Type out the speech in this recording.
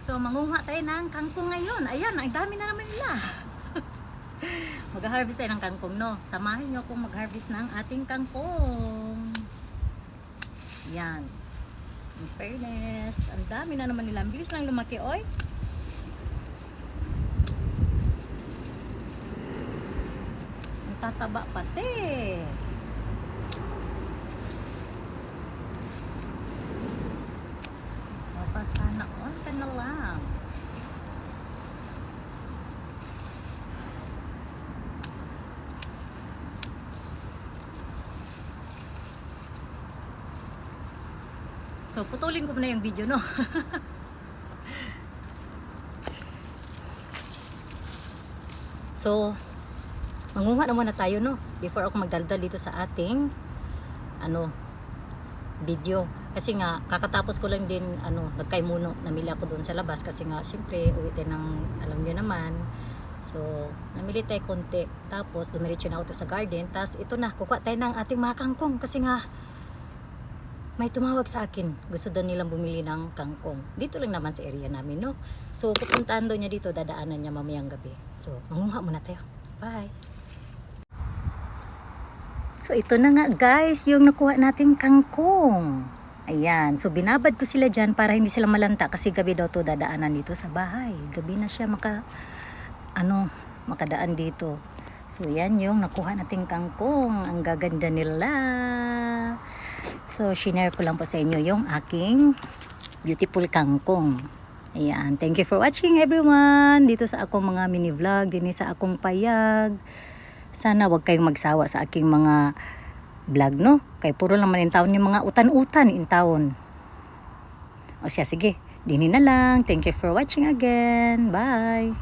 So, mangunguha tayo ng kangkong ngayon. Ayan, ang dami na naman nila. Mag-harvest tayo ng kangkong, no? Samahin nyo akong mag-harvest ng ating kangkong. Yan. In fairness, ang dami na naman nila. Ang bilis lang lumaki, oy. Ang tataba pati. Sana on ka na lang. So, putulin ko na yung video, no? So, mangunguha na muna tayo, no? Before ako magdaldal dito sa ating video. Kasi nga, kakatapos ko lang din, nagkaimuno, namili ako doon sa labas. Kasi nga, syempre, uwi tayo ng, alam nyo naman. So, namili tayo konti. Tapos, dumiretso na ako sa garden. Tapos, ito na, kukuha tayo ng ating mga kangkong. Kasi nga, may tumawag sa akin. Gusto daw nilang bumili ng kangkong. Dito lang naman sa area namin, no? So, pupuntaan daw niya dito, dadaanan niya mamayang gabi. So, mangunguha muna tayo. Bye! So, ito na nga guys, yung nakuha nating kangkong. Ayan. So, binabad ko sila dyan para hindi sila malanta kasi gabi daw to dadaanan dito sa bahay. Gabi na siya makadaan dito. So, yan yung nakuha nating kangkong. Ang gaganda nila. So, shinare ko lang po sa inyo yung aking beautiful kangkong. Ayan. Thank you for watching everyone. Dito sa akong mga mini vlog, din sa akong payag. Sana wag kayong magsawa sa aking mga vlog, no? Kay puro naman in taon yung mga utan-utan in taon. O siya, sige. Dini na lang. Thank you for watching again. Bye!